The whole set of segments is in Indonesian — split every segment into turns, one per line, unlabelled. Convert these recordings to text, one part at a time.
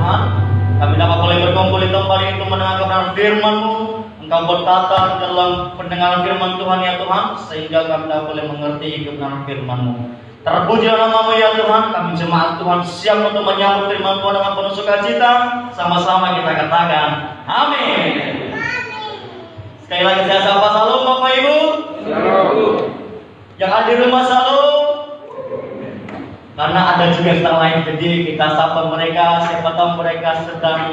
Tuhan. Kami dapat boleh berkumpul di tempat ini untuk mendengarkan firman-Mu. Engkau berkata dalam pendengaran firman Tuhan ya Tuhan, sehingga kami dapat boleh mengerti kebenaran firman-Mu. Terpujilah nama-Mu ya Tuhan. Kami jemaat Tuhan siap untuk menyambut firman Tuhan dengan penuh sukacita. Sama-sama kita katakan amin. Sekali lagi saya sapa salam Bapak Ibu. Yang ada di rumah salam. Karena ada juga yang lain, jadi kita sapa mereka. Siapa tahu mereka sedang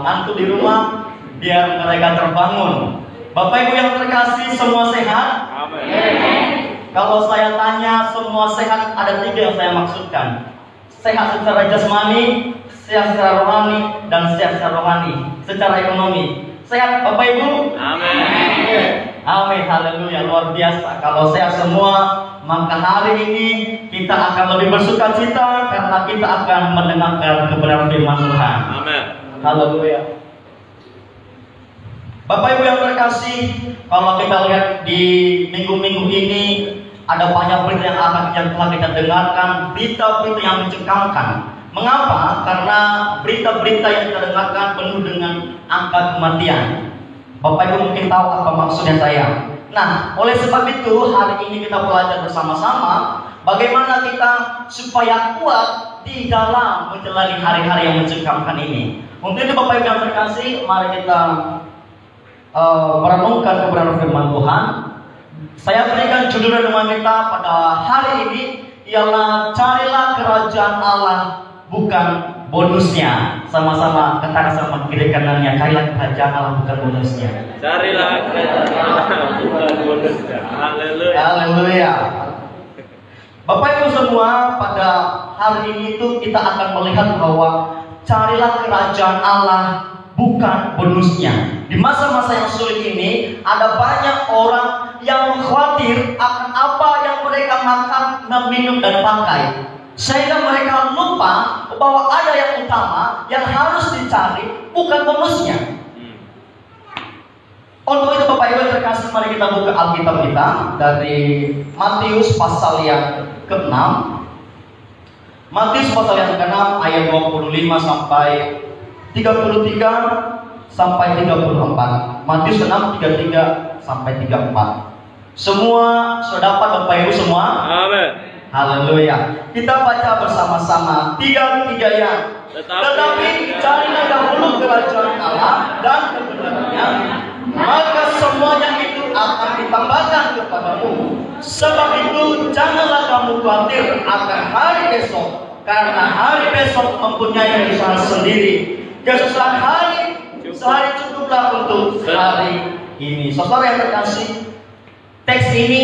ngantuk di rumah, biar mereka terbangun. Bapak Ibu yang terkasih, semua sehat? Amin. Kalau saya tanya semua sehat, ada 3 yang saya maksudkan. Sehat secara jasmani, sehat secara rohani, dan sehat secara rohani, secara ekonomi. Sehat Bapak Ibu? Amin. Amin, haleluya, luar biasa. Kalau sehat semua, maka hari ini kita akan lebih bersuka cita karena kita akan mendengarkan kebenaran firman Tuhan. Amin. Haleluya. Bapak Ibu yang terkasih, kalau kita lihat di minggu-minggu ini ada banyak berita yang telah kita dengarkan, berita-berita yang mencengangkan. Mengapa? Karena berita-berita yang kita dengarkan penuh dengan angka kematian. Bapak Ibu mungkin tahu apa maksudnya saya. Nah, oleh sebab itu hari ini kita belajar bersama-sama bagaimana kita supaya kuat di dalam menjalani hari-hari yang mencengkamkan ini. Untuk itu Bapak Ibu yang terkasih, mari kita merenungkan kebenaran firman Tuhan. Saya berikan judul renungan kita pada hari ini ialah carilah kerajaan Allah, bukan bonusnya. Sama-sama katakan sama kiri kanannya, carilah kerajaan Allah bukan bonusnya.
Carilah kerajaan Allah bukan bonusnya. Haleluya.
Haleluya. Bapak Ibu semua, pada hari ini itu kita akan melihat bahwa carilah kerajaan Allah bukan bonusnya. Di masa-masa yang sulit ini ada banyak orang yang khawatir akan apa yang mereka makan, minum dan pakai, sehingga mereka lupa bahwa ada yang utama yang harus dicari, bukan bonusnya. Untuk itu Bapak Ibu terkasih, mari kita buka Alkitab kita dari Matius pasal yang ke-6. Matius pasal yang ke-6 ayat 25 sampai 33 sampai 34. Matius 6 33 sampai 34. Semua sudah dapat Bapak Ibu semua? Amin. Haleluya. Kita baca bersama-sama 3-3 Tetapi carilah dahulu kerajaan Allah dan kebenarannya, maka semuanya itu akan ditambahkan kepadamu. Sebab itu janganlah kamu khawatir akan hari besok, karena hari besok mempunyai kesusahan sendiri. Kesusahan hari sehari cukuplah untuk hari ini. Saudara yang terkasih, teks ini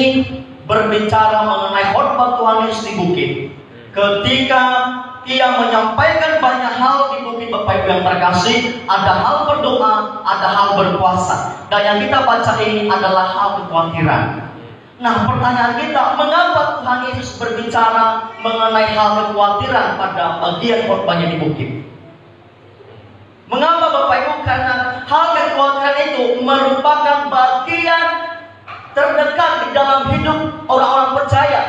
berbicara mengenai khotbah Tuhan Yesus di bukit. Ketika ia menyampaikan banyak hal di bukit, Bapak Ibu yang terkasih, ada hal berdoa, ada hal berpuasa, dan yang kita baca ini adalah hal kekhawatiran. Nah, pertanyaan kita, mengapa Tuhan Yesus berbicara mengenai hal kekhawatiran pada bagian khotbahnya di bukit? Mengapa Bapak Ibu? Karena hal kekhawatiran itu merupakan bagian terdekat di dalam hidup orang-orang percaya,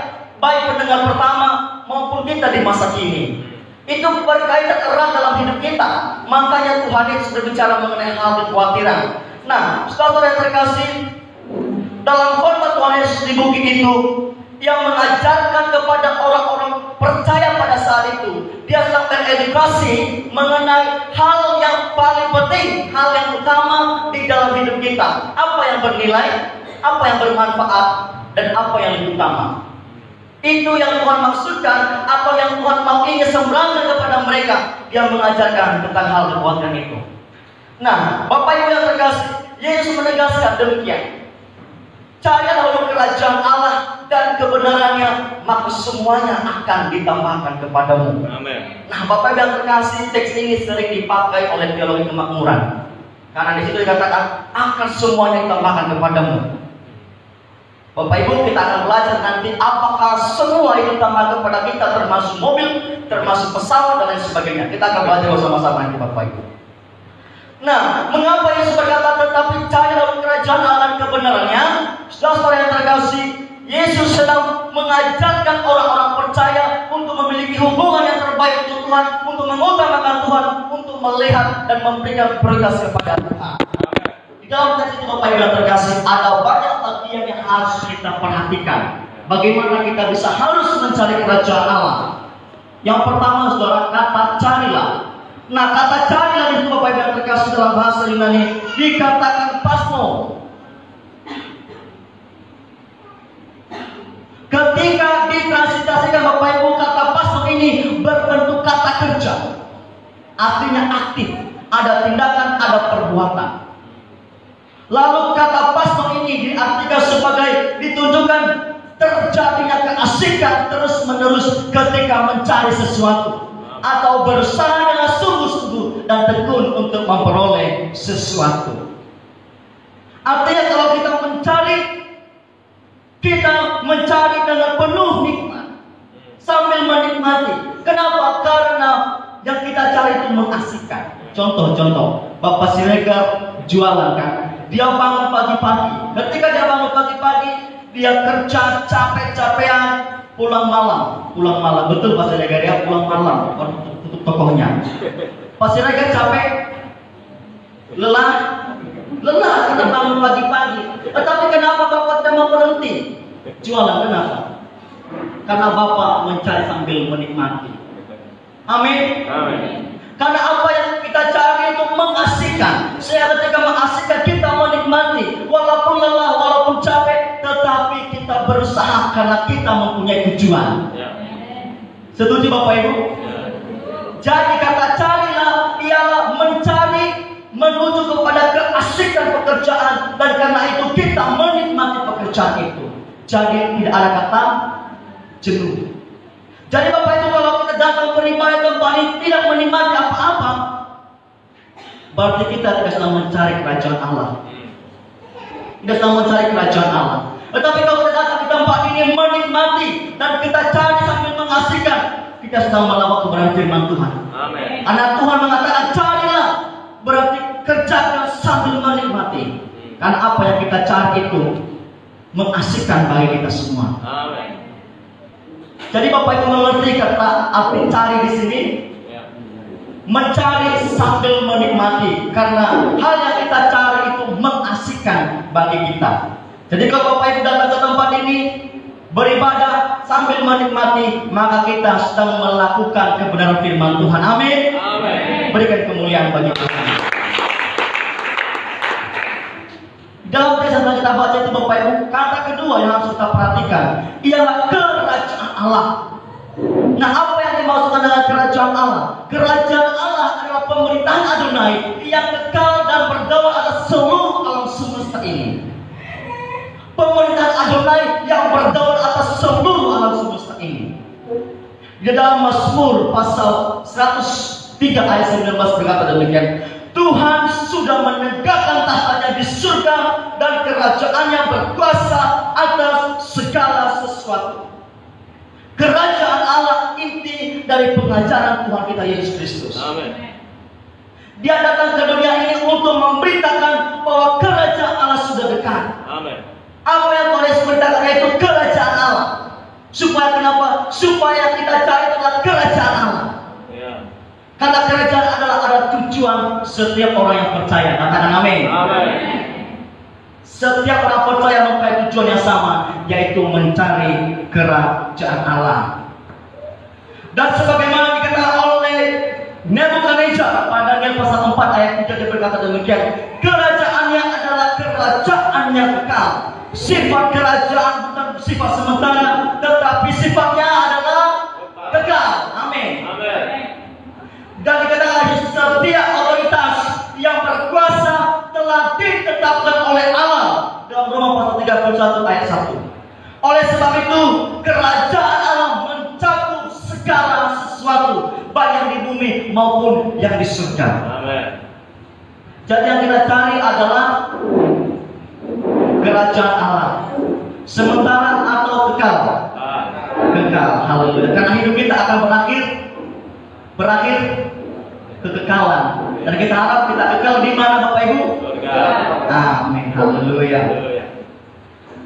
baik pendengar pertama maupun kita di masa kini. Itu berkaitan erat dalam hidup kita. Makanya Tuhan Yesus berbicara mengenai hal kekhawatiran. Nah, saudara yang terkasih, dalam khotbah Tuhan Yesus di bukit itu, yang mengajarkan kepada orang-orang percaya pada saat itu, dia sedang edukasi mengenai hal yang paling penting, hal yang utama di dalam hidup kita. Apa yang bernilai, apa yang bermanfaat, dan apa yang lebih utama. Itu yang Tuhan maksudkan, apa yang Tuhan mau ingin sembrangkan kepada mereka. Dia mengajarkan tentang hal kekhawatiran itu. Nah, Bapak Ibu yang terkasih, Yesus menegaskan demikian. Carilah dahulu kerajaan Allah dan kebenarannya, maka semuanya akan ditambahkan kepadamu. Amin. Nah, Bapak Ibu yang terkasih, teks ini sering dipakai oleh teologi kemakmuran. Karena di situ dikatakan akan semuanya ditambahkan kepadamu. Bapak Ibu, kita akan belajar nanti apakah semua itu tambah kepada kita, termasuk mobil, termasuk pesawat dan lain sebagainya. Kita akan belajar bersama-sama nanti Bapak Ibu. Nah, mengapa Yesus berkata tetapi carilah kerajaan Allah dan kebenarannya? Saudara yang terkasih, Yesus sedang mengajarkan orang-orang percaya untuk memiliki hubungan yang terbaik untuk Tuhan, untuk mengutamakan Tuhan, untuk untuk melihat dan memberikan prioritas kepada Tuhan. Di dalam teks itu Bapak Ibu yang terkasih, ada banyak bagian yang harus kita perhatikan. Bagaimana kita bisa harus mencari kerajaan Allah. Yang pertama, saudara, kata carilah. Nah, kata carilah itu Bapak Ibu yang terkasih dalam bahasa Yunani dikatakan pasmo. Ketika ditransliterasikan Bapak Ibu, kata pasmo ini berbentuk kata kerja. Artinya aktif, ada tindakan, ada perbuatan. Lalu kata pasmo ini diartikan sebagai ditunjukkan terjadinya keasikan terus menerus ketika mencari sesuatu atau berusaha dengan sungguh-sungguh dan tekun untuk memperoleh sesuatu. Artinya kalau kita mencari dengan penuh nikmat sambil menikmati. Kenapa? Karena yang kita cari itu mengasihkan. Contoh, Bapak Siregar jualan kan, dia bangun pagi-pagi. Ketika dia bangun pagi-pagi, dia kerja capek-capean, pulang malam. Betul Pak Siregar ya, pulang malam. Tutup tokohnya. Pak Siregar capek, lelah karena bangun pagi-pagi. Tetapi kenapa Bapak tidak mau berhenti jualan? Kenapa? Karena Bapak mencari sambil menikmati. Amin. Karena apa yang kita cari itu mengasihkan. Ketika mengasihkan, kita menikmati. Walaupun lelah, walaupun capek, tetapi kita berusaha karena kita mempunyai tujuan. Setuju Bapak Ibu? Jadi kata carilah ialah mencari menuju kepada keasikan pekerjaan, dan karena itu kita menikmati pekerjaan itu. Jadi tidak ada kata jenuh. Jadi Bapak Ibu, kalau kita datang beribadah kembali tidak menikmati apa-apa, berarti kita tidak sedang mencari kerajaan Allah. Tidak sedang mencari kerajaan Allah. Tetapi kalau kita datang di tempat ini menikmati dan kita cari sambil mengasihkan, kita sedang melawak kebenaran firman Tuhan. Amin. Anak Tuhan mengatakan carilah, berarti kerjakan sambil menikmati. Karena apa yang kita cari itu mengasihkan bagi kita semua. Amin. Jadi Bapak Ibu mengerti kata arti cari di sini? Mencari sambil menikmati, karena hal yang kita cari itu mengasihkan bagi kita. Jadi kalau Bapak Ibu datang ke tempat ini beribadah sambil menikmati, maka kita sedang melakukan kebenaran firman Tuhan. Amin. Amin. Berikan kemuliaan bagi Tuhan. Dalam teks yang kita baca itu Bapak Ibu, kata kedua yang harus kita perhatikan ialah kerajaan Allah. Nah, apa yang dimaksudkan dengan kerajaan Allah? Kerajaan Allah adalah pemerintahan Adonai yang kekal dan berdaulat atas seluruh alam semesta ini. Pemerintahan Adonai yang berdaulat atas seluruh alam semesta ini. Di dalam Mazmur pasal 103 ayat 19 berkata demikian, Tuhan sudah menegakkan tahtanya di surga dan kerajaannya berkuasa atas segala sesuatu. Kerajaan Allah inti dari pengajaran Tuhan kita Yesus Kristus. Amin. Dia datang ke dunia ini untuk memberitakan bahwa kerajaan Allah sudah dekat. Amin. Apa yang Tuhan Yesus beritakan itu kerajaan Allah. Supaya kenapa? Supaya kita cari adalah kerajaan Allah. Karena kerajaan adalah ada tujuan setiap orang yang percaya. Katakan amin. Amin. Setiap orang percaya mempunyai tujuan yang sama, yaitu mencari kerajaan Allah. Dan sebagaimana dikatakan oleh Nebukadnezar pada Daniel pasal 4 ayat 3, dia berkata demikian, kerajaannya adalah kerajaan yang kekal. Sifat kerajaan bukan sifat sementara, tetapi sifatnya adalah kekal. Amin. Amin. Dan dikatakan setiap otoritas yang berkuasa telah ditetapkan oleh Allah dalam Roma pasal 31 ayat 1. Oleh sebab itu kerajaan Allah mencakup segala sesuatu, baik yang di bumi maupun yang di surga. Amin. Jadi yang kita cari adalah kerajaan Allah, sementara atau kekal. Kekal. Haleluya. Karena hidup kita akan berakhir kekekalan, dan kita harap kita kekal di mana Bapak Ibu? Amin. Haleluya.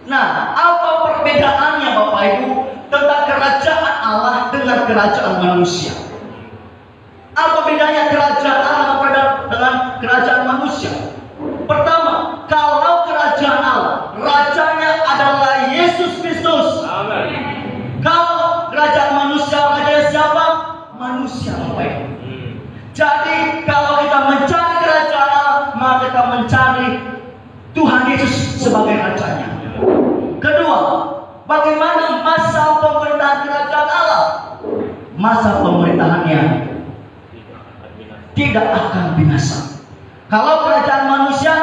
Nah, apa perbedaannya Bapak Ibu tentang kerajaan Allah dengan kerajaan manusia? Apa bedanya kerajaan Allah Jadi kalau kita mencari kerajaan Allah, maka kita mencari Tuhan Yesus sebagai rajanya. Kedua, bagaimana masa pemerintahan kerajaan Allah? Masa pemerintahannya tidak akan binasa. Kalau kerajaan manusia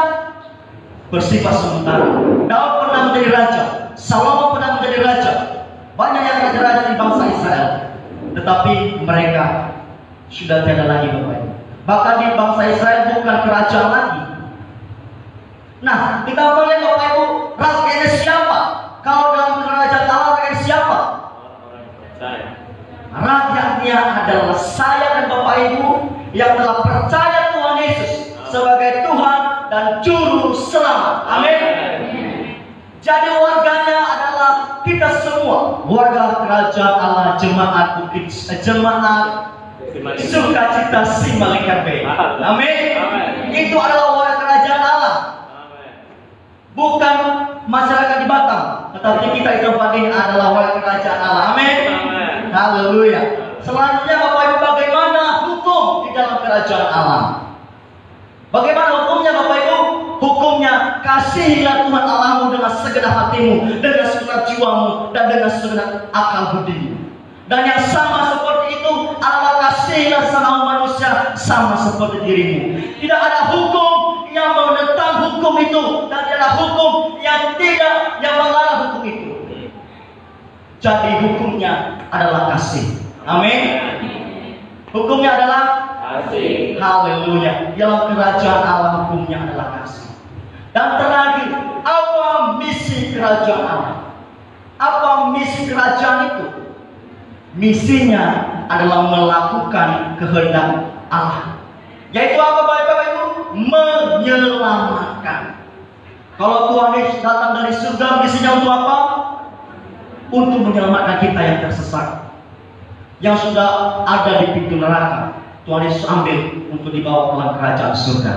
bersifat sementara. Daud pernah menjadi raja, Salomo pernah menjadi raja, banyak yang raja-raja di bangsa Israel, tetapi mereka sudah tiada lagi Bapak Ibu. Bahkan di bangsa Israel bukan kerajaan lagi. Nah, kita melihat Bapak Ibu, rakyatnya siapa? Kalau dalam kerajaan Allah, rakyatnya siapa? Rakyatnya adalah saya dan Bapak Ibu yang telah percaya Tuhan Yesus sebagai Tuhan dan Juru Selamat. Amin. Jadi warganya adalah kita semua, warga kerajaan Allah, jemaat Bukit, jemaat Sukacita Simalingkar Bay. Amin. Itu adalah warga kerajaan Allah. Bukan masyarakat di Batam, tetapi kita di tempat ini adalah warga kerajaan Allah. Amin. Haleluya. Selanjutnya Bapak Ibu, bagaimana hukum di dalam kerajaan Allah? Bagaimana hukumnya Bapak Ibu? Hukumnya, kasihilah Tuhan Allahmu dengan segenap hatimu, dengan segenap jiwamu, dan dengan segenap akal budimu. Dan yang sama seperti itu adalah kasihilah sama manusia sama seperti dirimu. Tidak ada hukum yang menentang hukum itu, dan tidak ada hukum yang melarang hukum itu. Jadi hukumnya adalah kasih. Amin. Hukumnya adalah kasih. Haleluya. Dalam kerajaan Allah hukumnya adalah kasih. Dan terakhir, apa misi kerajaan Allah? Apa misi kerajaan itu? Misinya adalah melakukan kehendak Allah. Yaitu apa Bapak Ibu? Menyelamatkan. Kalau Tuhan Yesus datang dari surga, misinya untuk apa? Untuk menyelamatkan kita yang tersesat, yang sudah ada di pintu neraka. Tuhan Yesus ambil untuk dibawa ke dalam kerajaan surga.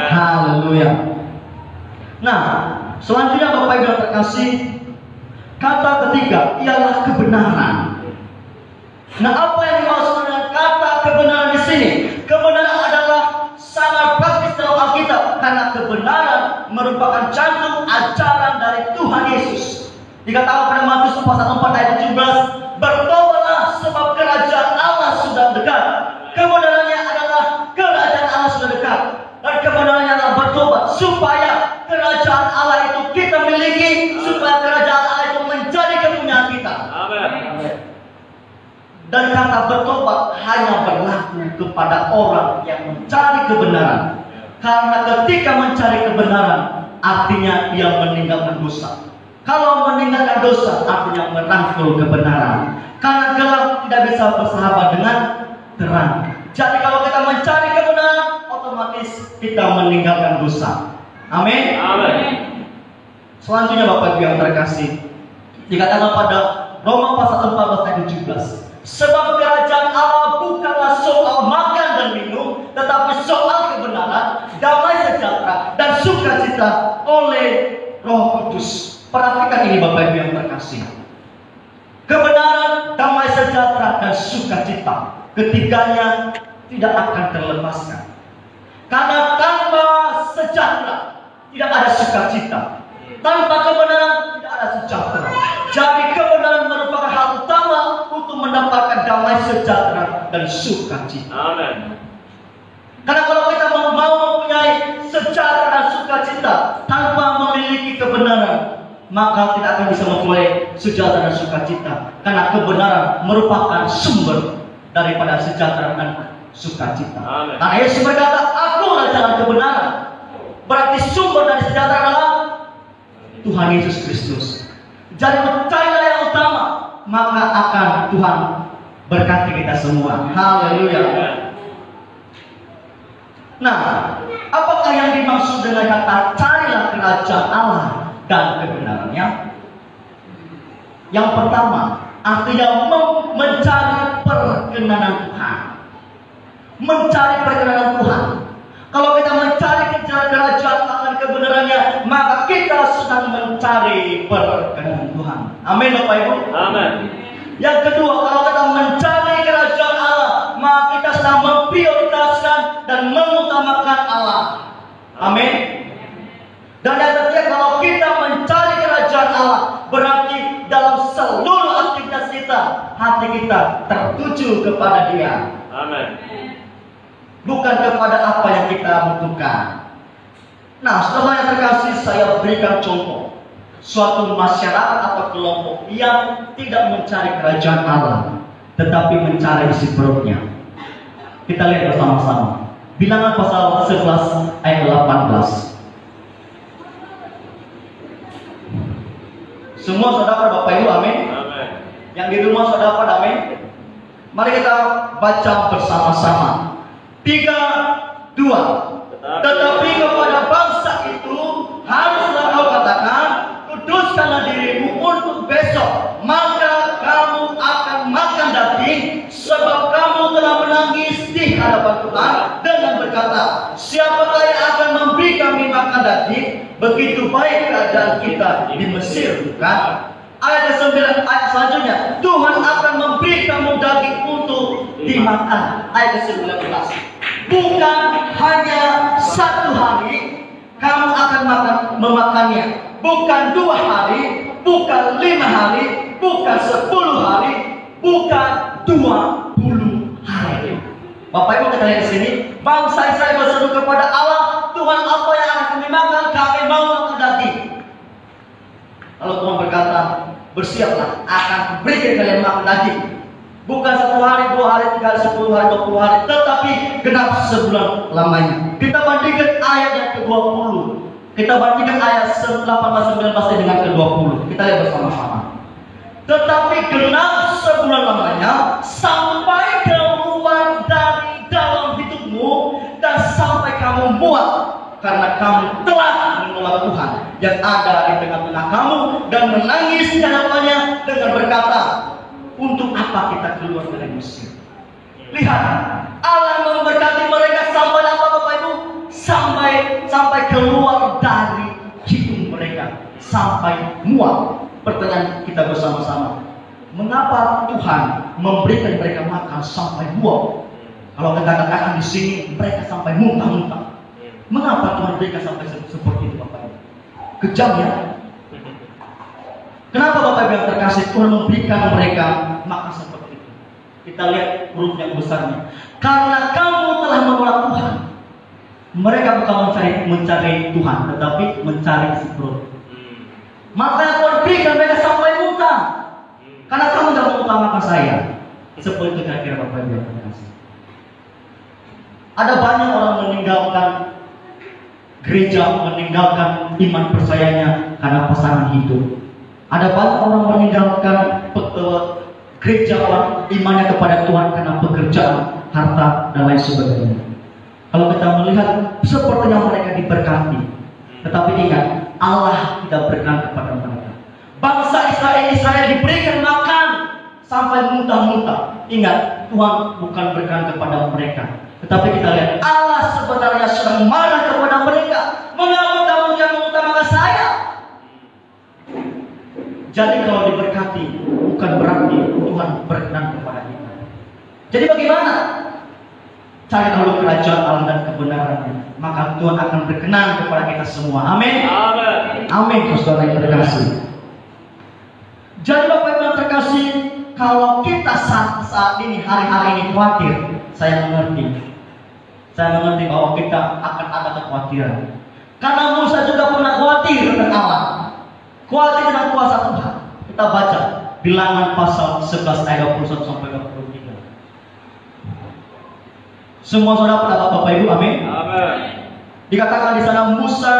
Haleluya. Nah, selanjutnya Bapak Ibu yang terkasih, kata ketiga ialah kebenaran. Nah, apa yang dimaksud dengan kata kebenaran di sini? Kebenaran adalah sangat praktis dalam Alkitab, karena kebenaran merupakan jantung ajaran dari Tuhan Yesus. Dikatakan pada Matius pasal 4 ayat 17, bertobatlah sebab kerajaan Allah sudah dekat. Kebenarannya adalah kerajaan Allah sudah dekat, dan kebenarannya adalah bertobat supaya kerajaan Allah itu kita miliki, supaya kerajaan Allah itu menjadi kepunyaan kita. Amin. Dan kata bertobat hanya berlaku kepada orang yang mencari kebenaran, karena ketika mencari kebenaran artinya dia meninggalkan dosa. Kalau meninggalkan dosa artinya merangkul kebenaran, karena gelap tidak bisa bersahabat dengan terang. Jadi kalau kita mencari kebenaran, otomatis kita meninggalkan dosa. Amin. Amin. Selanjutnya Bapak Ibu yang terkasih, dikatakan pada Roma pasal 14 ayat 17, sebab kerajaan Allah bukanlah soal makan dan minum, tetapi soal kebenaran, damai sejahtera, dan sukacita oleh Roh Kudus. Perhatikan ini Bapak Ibu yang terkasih. Kebenaran, damai sejahtera, dan sukacita, ketiganya tidak akan terlepaskan. Karena tanpa sejahtera tidak ada sukacita, tanpa kebenaran tidak ada sejahtera. Jadi kebenaran merupakan hal utama untuk mendapatkan damai sejahtera dan sukacita. Amin. Karena kalau kita mau mempunyai sejahtera dan sukacita tanpa memiliki kebenaran, maka tidak akan bisa memperoleh sejahtera dan sukacita. Karena kebenaran merupakan sumber daripada sejahtera dan sukacita. Amen. Karena Yesus berkata, akulah jalan kebenaran. Berarti sumber dari sejahtera adalah Tuhan Yesus Kristus. Jadi percayalah yang utama, maka akan Tuhan berkati kita semua. Haleluya. Nah, apakah yang dimaksud dengan kata carilah kerajaan Allah dan kebenarannya? Yang pertama, artinya mencari perkenanan Tuhan. Mencari perkenanan Tuhan. Kalau kita mencari kerajaan Allah dan kebenarannya, maka kita sedang mencari perkenanan Tuhan. Amin Bapak Ibu. Amin. Yang kedua, kalau kita mencari kerajaan Allah, maka kita sedang memprioritaskan dan mengutamakan Allah. Amin. Dan yang ketiga, kalau kita mencari kerajaan Allah, berarti dalam seluruh aktivitas kita, hati kita tertuju kepada Dia.
Amin.
Bukan kepada apa yang kita butuhkan. Nah, setelah yang terkasih, saya berikan contoh suatu masyarakat atau kelompok yang tidak mencari kerajaan Allah, tetapi mencari isi perutnya. Kita lihat bersama-sama. Bilangan pasal 11 ayat 18. Semua saudara Bapak Ibu, amin.
Amin.
Yang di rumah saudara, amin. Mari kita baca bersama-sama. 3, 2. Tetapi kepada bangsa itu haruslah kau katakan, kuduskanlah dirimu untuk besok, maka kamu akan makan daging, sebab kamu telah menangis di hadapan Tuhan dengan berkata, siapakah yang akan memberi kami makan daging? Begitu baik keadaan kita di Mesir, bukan? Ayat 9, ayat selanjutnya, Tuhan akan memberi kamu daging untuk dimakan. Ayat 19. Bukan hanya satu hari kamu akan memakannya, bukan 2 hari, bukan 5 hari, bukan 10 hari, bukan 20 hari. Bapak Ibu, kita lihat di sini, bangsa Israel berseru kepada Allah, Tuhan, apa yang akan kami makan? Kami mau makan daging. Lalu Tuhan berkata, bersiaplah, akan berikan kalian makan daging. Bukan 1 hari, 2 hari, 3 hari, 10 hari, 20 hari, tetapi genap sebulan lamanya. Kita bandingkan ayat yang ke-20. Kita bandingkan ayat 18-19 dengan ke-20. Kita lihat bersama-sama. Tetapi genap sebulan lamanya, sampai keluar dari dalam hidupmu, dan sampai kamu muak, karena kamu telah menolak Tuhan yang ada di tengah-tengah kamu, dan menangis di hadapannya dengan berkata, untuk apa kita keluar dari Mesir? Lihat, Allah memberkati mereka sampai apa, Bapak Ibu? Sampai keluar dari hidup mereka, sampai muak. Pertanyaan kita bersama-sama, mengapa Tuhan memberikan mereka makan sampai muak? Kalau kita katakan di sini mereka sampai muntah-muntah. Mengapa Tuhan berikan sampai seperti itu, Bapak Ibu? Kejam ya. Kenapa Bapak Ibu yang terkasih, Tuhan memberikan mereka makan seperti itu? Kita lihat huruf yang besarnya. Karena kamu telah menolak Tuhan. Mereka bukan mencari Tuhan, tetapi mencari isi perut. Maka Tuhan berikan mereka sampai muntah. Karena kamu tidak mengutamakan saya. Seperti itu kira-kira Bapak Ibu yang terkasih. Ada banyak orang meninggalkan gereja, meninggalkan iman percayanya karena pasangan hidup. Ada banyak orang meninggalkan gereja, imannya kepada Tuhan karena pekerjaan, harta, dan lain sebagainya. Kalau kita melihat sepertinya mereka diberkati, tetapi ingat, Allah tidak berkenan kepada mereka. Bangsa Israel diberikan makan sampai muntah-muntah. Ingat, Tuhan bukan berkenan kepada mereka. Tetapi kita lihat, Allah sebenarnya sedang marah kepada mereka. Mengapa kamu jangan mengutamakan saya? Jadi kalau diberkati, bukan berarti Tuhan berkenan kepada kita. Jadi bagaimana? Cari dahulu kerajaan Allah dan kebenarannya, maka Tuhan akan berkenan kepada kita semua. Amin.
Amin.
Amin, saudara yang terkasih. Jadi Bapak Ibu yang terkasih, kalau kita saat ini, hari-hari ini khawatir, saya mengerti bahwa kita akan ada kekhawatiran. Karena Musa juga pernah khawatir tentang Allah, khawatir tentang kuasa Tuhan. Kita baca Bilangan pasal 11 ayat 21 sampai 23. Semua saudara pada Bapak Ibu, amin.
Amin.
Dikatakan di sana Musa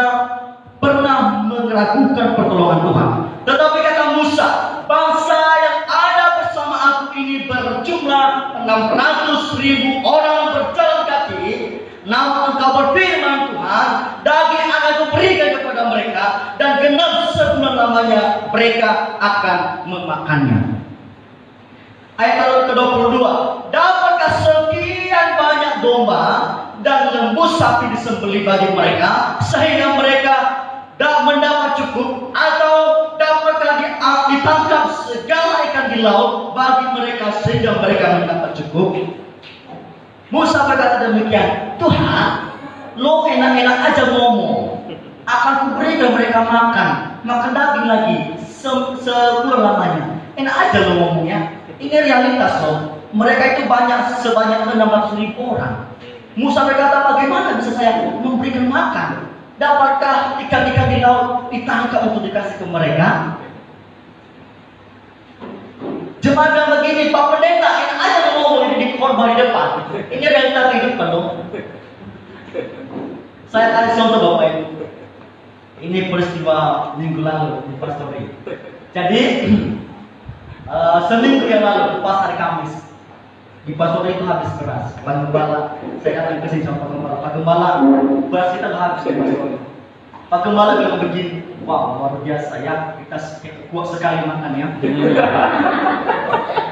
pernah meragukan pertolongan Tuhan. Tetapi kata Musa, bangsa yang ada bersama aku ini berjumlah 600.000 orang berjalan kaki. Namun engkau berfirman Tuhan, daging akan kuberikan kepada mereka, dan genap sebulan lamanya mereka akan memakannya. Ayat ke-22, dapatkah sekian banyak domba dan lembu sapi disembelih bagi mereka, sehingga mereka tak mendapat cukup? Atau dapatkah ditangkap segala ikan di laut bagi mereka, sehingga mereka mendapat cukup? Musa berkata demikian, Tuhan, lo enak-enak aja ngomong, akan kuberikan mereka makan daging lagi sekurang lamanya. Enak aja lo ngomongnya. Ini realitas loh. Mereka itu banyak, sebanyak 600.000 orang. Musa berkata, bagaimana bisa saya memberikan makan? Dapatkah ikan-ikan di laut ditangkap untuk dikasih ke mereka? Jemaat yang begini, Pak Pendeta, enak aja ngomong di korban di depan. Ini realitas kehidupan dong. Saya kasih contoh Bapak Ibu. Ini peristiwa minggu lalu di Pastori. Jadi seminggu yang lalu pas hari Kamis di Pastori itu habis beras. Pak Gembala, saya datang ke sini sama Pak Gembala. Pak Gembala, beras kita udah habis di Pastori. Pak Gembala bilang begini, wah luar biasa ya, kita kuat sekali makan ya.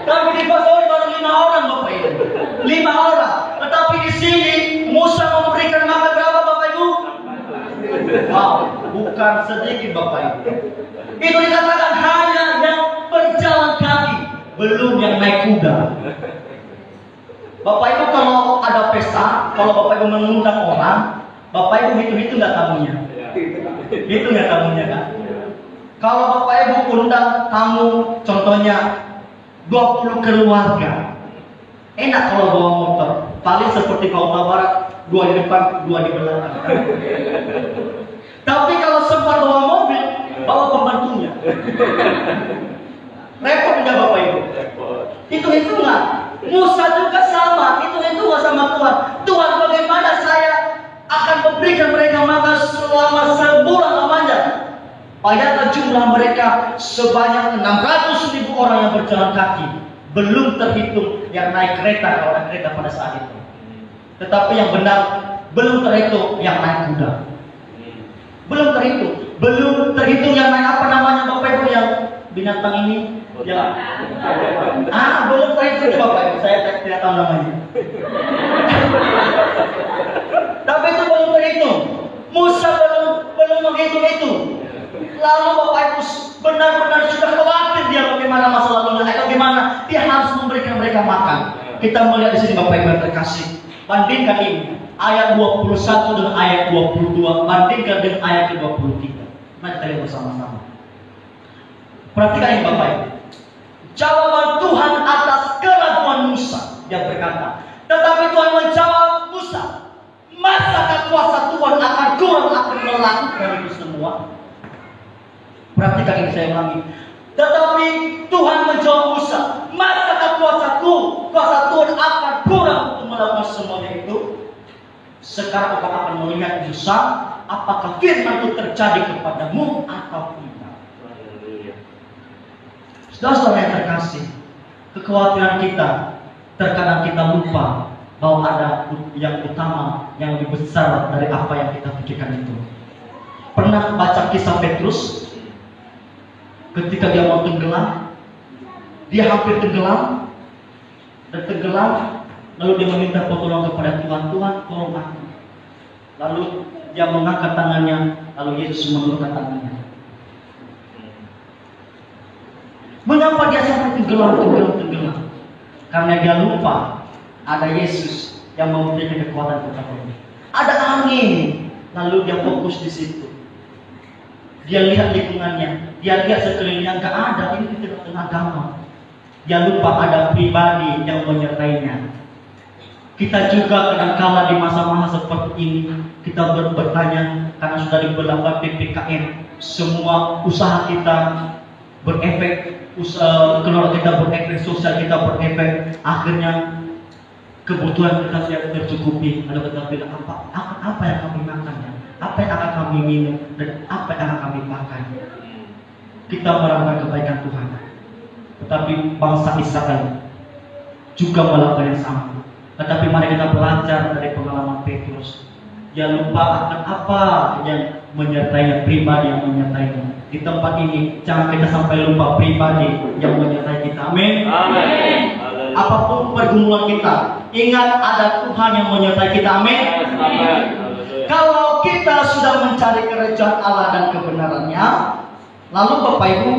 Tapi di Pastori baru 5 orang Bapak Ibu, 5 orang. Tetapi di sini Musa memberikan makan berapa Bapak Ibu? Wow, bukan sedikit Bapak Ibu. Itu dikatakan hanya yang berjalan kaki, belum yang naik kuda. Bapak Ibu kalau ada pesta, kalau Bapak Ibu mengundang orang, Bapak Ibu hitung-hitung nggak tamunya? Hitung nggak tamunya kan? Kalau Bapak Ibu undang tamu, contohnya 20 keluarga, enak kalau bawa motor. Paling seperti Kota Barat, 2 di depan, 2 di belakang. Tapi kalau sempat bawa mobil, bawa pembantunya. Repot tidak Bapak Ibu? Hitung-hitungan. Musa juga sama, hitung-hitungan sama Tuhan. Tuhan, bagaimana saya akan memberikan mereka makan selama sebulan lamanya? Padahal jumlah mereka sebanyak 600.000 orang yang berjalan kaki. Belum terhitung yang naik kereta, kalau naik kereta pada saat itu. Tetapi yang benar, belum terhitung yang naik kuda. Belum terhitung yang naik apa namanya Bapak Ibu yang binatang ini? Ya. Belum terhitung Bapak Ibu, saya tidak tahu namanya. Tapi itu belum terhitung. Musa belum menghitung itu. Lalu Bapak Ibu benar-benar sudah khawatir dia bagaimana masa lalunya, atau bagaimana dia harus memberikan mereka makan. Kita melihat di sini Bapak Ibu yang terkasih. Bandingkan ini ayat 21 dan ayat 22, bandingkan dengan ayat 23. Mari kita lihat bersama-sama. Perhatikan ini Bapak Ibu. Jawaban Tuhan atas keraguan Musa. Dia berkata, tetapi Tuhan menjawab Musa, masakah kuasa Tuhan akan kurang akan melakukan itu semua? Perhatikan ini saya ulangi. Tetapi Tuhan menjawab Musa, masakah kuasa Tuhan akan kurang untuk melakukan semuanya itu? Sekarang engkau akan melihat Musa, apakah firman itu terjadi kepadamu atau tidak? Saudara-saudara yang terkasih, kekhawatiran kita terkadang kita lupa bahwa ada yang utama, yang lebih besar dari apa yang kita pikirkan itu. Pernah baca kisah Petrus? Ketika dia mau tenggelam, dia hampir tenggelam, lalu dia meminta pertolongan kepada Tuhan, Tuhan tolong aku. Lalu dia mengangkat tangannya, lalu Yesus menurunkan tangannya. Mengapa dia sampai tenggelam? Karena dia lupa ada Yesus yang memberikan kekuatan kepadanya. Ada angin, lalu dia fokus di situ. Dia lihat lingkungannya, dia lihat sekelilingnya, nggak ada, ini tidak dengan agama. Dia lupa ada pribadi yang menyertainya. Kita juga kadang-kala di masa-masa seperti ini, kita bertanya karena sudah diberlakukan PPKM, semua usaha kita berefek, keluarga kita berefek, sosial kita berefek, akhirnya kebutuhan kita tidak tercukupi. Lalu kita bilang apa yang kami makan, apa yang akan kami minum, dan apa yang akan kami pakai. Kita merasakan kebaikan Tuhan, tetapi bangsa Israel juga melakukan yang sama. Tetapi mari kita belajar dari pengalaman Petrus. Dia lupa akan apa yang menyertainya, pribadi yang menyertainya. Di tempat ini jangan kita sampai lupa pribadi yang menyertai kita. Amin.
Amin.
Apapun pergumulan kita, ingat ada Tuhan yang menyertai kita. Amin.
Amin.
Kalau kita sudah mencari kerajaan Allah dan kebenarannya, lalu Bapak Ibu,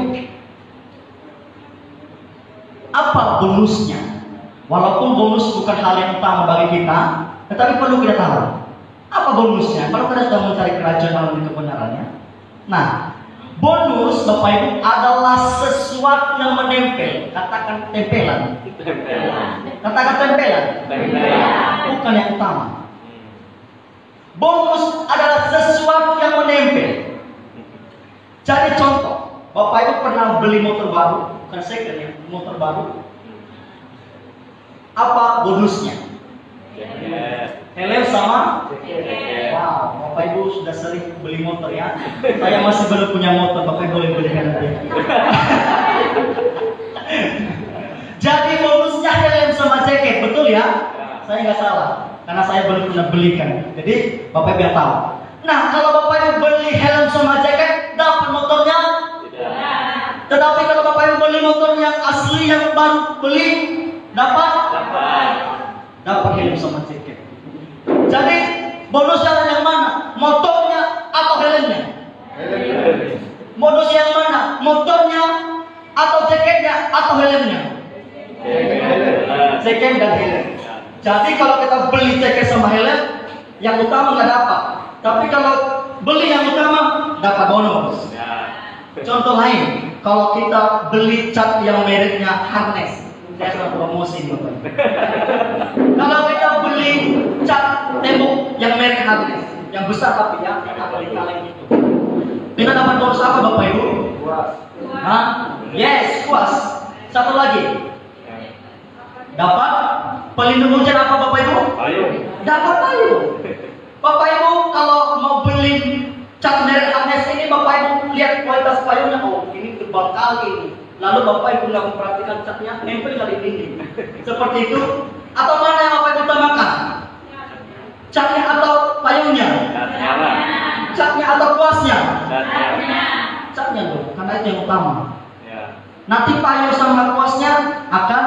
apa bonusnya? Walaupun bonus bukan hal yang utama bagi kita, tetapi perlu kita tahu. Apa bonusnya? Kalau kita sudah mencari kerajaan Allah dan kebenarannya. Nah, bonus Bapak Ibu adalah sesuatu yang menempel. Katakan tempelan. Katakan tempelan. Bukan yang utama. Bonus adalah sesuatu yang menempel. Jadi contoh, Bapak Ibu pernah beli motor baru, bukan second ya, motor baru. Apa bonusnya? Helm sama? Wow, Bapak Ibu sudah sering beli motor ya. Saya masih belum punya motor, Bapak Ibu boleh beli nanti. Jadi bonusnya helm sama jaket, betul ya? Saya nggak salah, karena saya belum pernah belikan. Jadi Bapak Ibu yang tahu. Nah, kalau Bapak Ibu beli helm sama jaket, dapat motornya? Tetapi kalau Bapak Ibu beli motor yang asli yang baru beli, dapat helm sama jaket. Jadi bonusnya yang mana? Motornya atau helmnya? Bonusnya yang mana? Motornya atau jaketnya atau helmnya? Jaket dan helm. Jadi kalau kita beli jaket sama helm, yang utama nggak dapat. Tapi kalau beli yang utama dapat bonus. Contoh lain, kalau kita beli cat yang mereknya harness, saya sudah promosi Bapak. Kalau kita beli cat tembok yang merek harness, yang besar tapi ya, agak kaleng itu, kita dapat bonus apa Bapak Ibu? Puas. Hah? Yes, puas. Satu lagi, dapat pelindung hujan apa Bapak Ibu?
Payung.
Dapat payung. Bapak Ibu kalau mau beli cat merek harness ini, Bapak Ibu lihat kualitas payungnya, oh ini tebal kali. Lalu Bapak Ibu nggak memperhatikan catnya, nempel dari dinding. Seperti itu. Atau mana yang Bapak Ibu utamakan? Catnya atau payungnya? Catnya atau kuasnya? Catnya loh, karena itu yang utama. Nanti payung sama kuasnya akan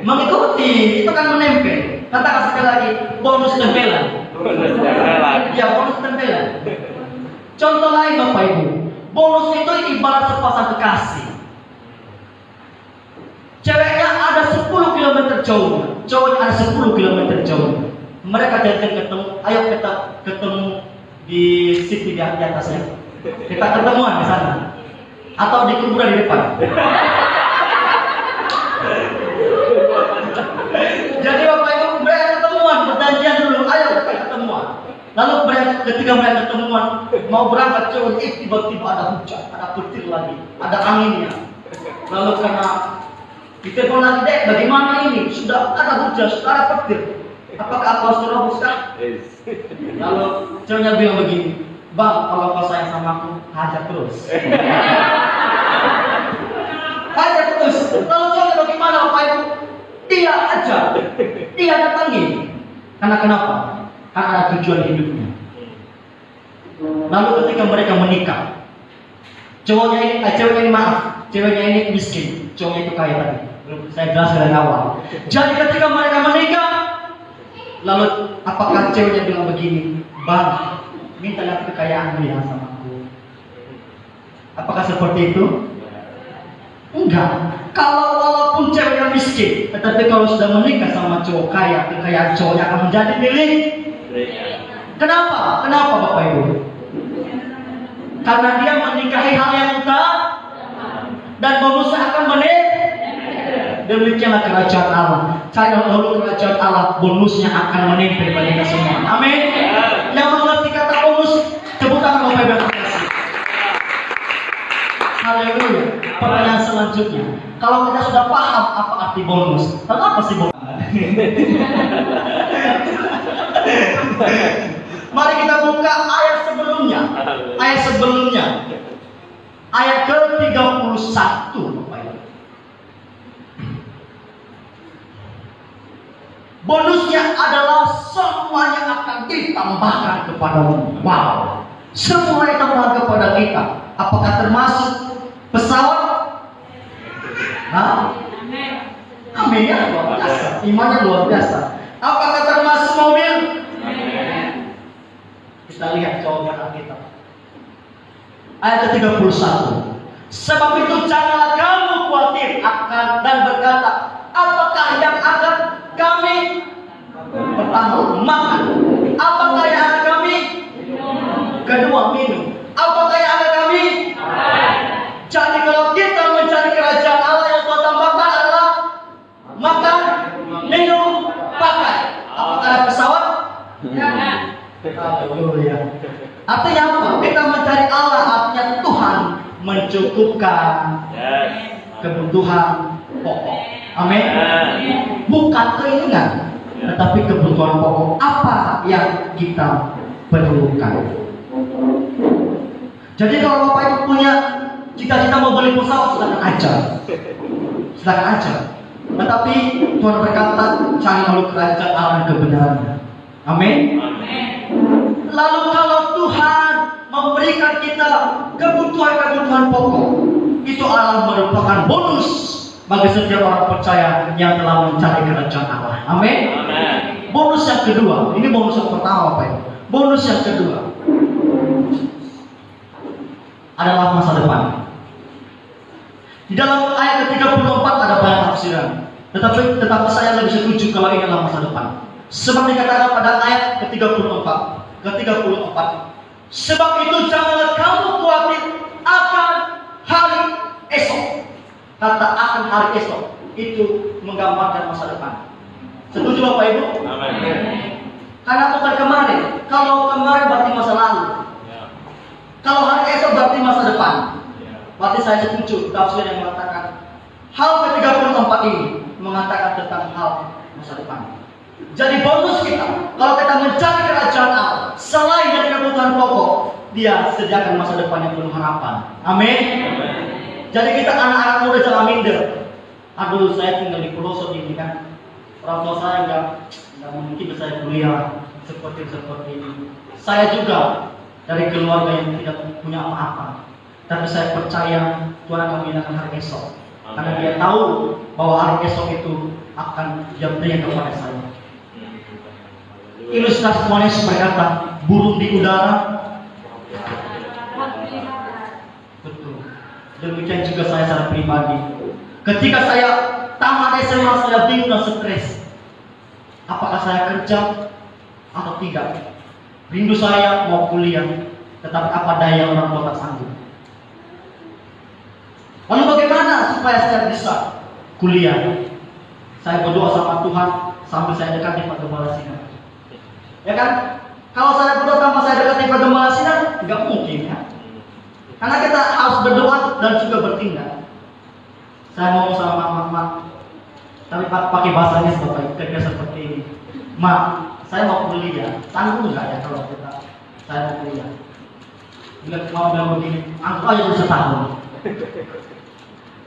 mengikuti, itu kan menempel. Katakan sekali lagi, bonus tempelan. Ya, bonus tempelan. Contoh lain Bapak Ibu, bonus itu ibarat sepasang kekasih. Ceweknya ada 10 km jauh, cowoknya ada 10 km jauh. Mereka janjian ketemu, ayo kita ketemu di city di atas ya. Kita ketemuan di sana. Atau di kuburan di depan. Jadi Bapak Ibu mereka ketemuan, perjanjian dulu, ayo kita ketemuan. Lalu ketika mereka ketemuan mau berangkat cowok, tiba-tiba ada hujan, ada petir lagi, ada anginnya. Lalu karena ditelepon lagi, dek, bagaimana ini? Sudah ada hujan, sudah ada petir. Apakah aku harus terobos kah? Lalu cowoknya bilang begini, bang, kalau kau sayang sama aku, hajar terus. Hajar terus. Lalu cowoknya bagaimana Bapak Ibu? Dia aja, dia datangi. Karena kenapa? Karena ada tujuan hidupnya. Lalu ketika mereka menikah, ceweknya ini miskin, cowoknya itu kaya tadi. Saya jelaskan dari awal. Jadi ketika mereka menikah, lalu apakah ceweknya bilang begini, bang, minta lihat kekayaanmu ya sama aku. Apakah seperti itu? Enggak. Kalau walaupun ceweknya miskin, tetapi kalau sudah menikah sama cowok kaya, kekayaan cowoknya akan menjadi milik. Kenapa? Kenapa Bapak Ibu? Karena dia menikahi hal yang utama dan bonusnya akan meningkat. Demikianlah kerajaan Allah. Cari dulu kerajaan Allah, bonusnya akan menempel pada kita semua. Amin. Yang mengerti kata bonus, tepuk tangan Bapak Ibu. Haleluya. Pertanyaan selanjutnya, kalau kita sudah paham apa arti bonus, lalu apa sih bonus? Mari kita buka ayat sebelumnya. Ayat ke-31. Bonusnya adalah semuanya akan ditambahkan kepadamu. Wow. Semua ditambahkan kepada kita. Apakah termasuk pesawat? Hah? Amin ya, luar biasa. Imannya luar biasa. Apakah termasuk mobil? Kita lihat jawaban Alkitab. Ayat ke-31. Sebab itu janganlah kamu khawatir akan dan berkata, apakah yang akan kami pertama makan? Apakah yang akan kami? Kedua, minum. Apakah yang akan kami? Jadi kalau kita mencari kerajaan Allah, yang Tuhan tambahkan adalah makan, minum, pakai. Apakah ada pesawat? Haleluya. Artinya apa? Kita mencari Allah, artinya Tuhan mencukupkan kebutuhan pokok. Amin. Bukan keinginan, tetapi kebutuhan pokok apa yang kita perlukan. Jadi kalau Bapak Ibu punya cita-cita mau beli pesawat, silakan aja. Silakan aja. Tetapi Tuhan berkata, cari dulu kerajaan Allah dan kebenarannya. Amin. Lalu kalau Tuhan memberikan kita kebutuhan pokok, itu adalah merupakan bonus bagi setiap orang percaya yang telah mencari kerajaan Allah. Amin. Bonus yang kedua, ini bonus yang pertama, Pak Ibu. Bonus yang kedua adalah masa depan. Di dalam ayat ke-34 ada banyak tafsiran, tetapi saya lebih setuju kalau ini adalah masa depan. Seperti dikatakan pada ayat ke-34. Sebab itu janganlah kamu khawatir akan hari esok. Kata akan hari esok itu menggambarkan masa depan. Setuju Bapak Ibu? Amin. Karena bukan kemarin. Kalau kemarin berarti masa lalu. Kalau hari esok berarti masa depan. Berarti saya setuju tafsir yang mengatakan hal ke-34 ini mengatakan tentang hal masa depan. Jadi bonus kita, kalau kita mencari kerajaan Allah, selain dari kebutuhan pokok, dia sediakan masa depan yang penuh harapan. Amin. Jadi kita anak-anak muda jangan minder. Aduh, saya tinggal di pelosok ini kan, orang tua saya nggak mungkin saya kuliah seperti ini. Saya juga dari keluarga yang tidak punya apa-apa, tapi saya percaya Tuhan akan mengingatkan hari esok, karena dia tahu bahwa hari esok itu akan dia berikan kepada saya. Ilustrasi semuanya seperti kata burung di udara. Betul. Demikian juga saya secara pribadi. Ketika saya tamat SMA, saya bingung dan stres. Apakah saya kerja atau tidak? Rindu saya mau kuliah, tetapi apa daya orang tua tak sanggup. Lalu bagaimana supaya saya bisa kuliah? Saya berdoa sama Tuhan sambil saya dekati Pak Gembala Sinar. Ya kan? Kalau saya berdoa tanpa saya dekati Pak Gembala Sinar, nggak mungkin ya. Karena kita harus berdoa dan juga bertindak. Saya mau sama mama, tapi pakai bahasanya seperti ini. Ma, saya mau kuliah, sanggup nggak ya kalau saya mau kuliah? Enggak mau bilang begini, anggap aja udah setahun.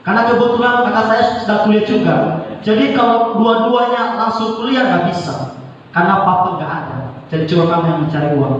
Karena kebetulan kakak saya sedang kuliah juga. Jadi kalau dua-duanya langsung kuliah nggak bisa, karena papa nggak ada. Jadi cuma kami yang mencari uang.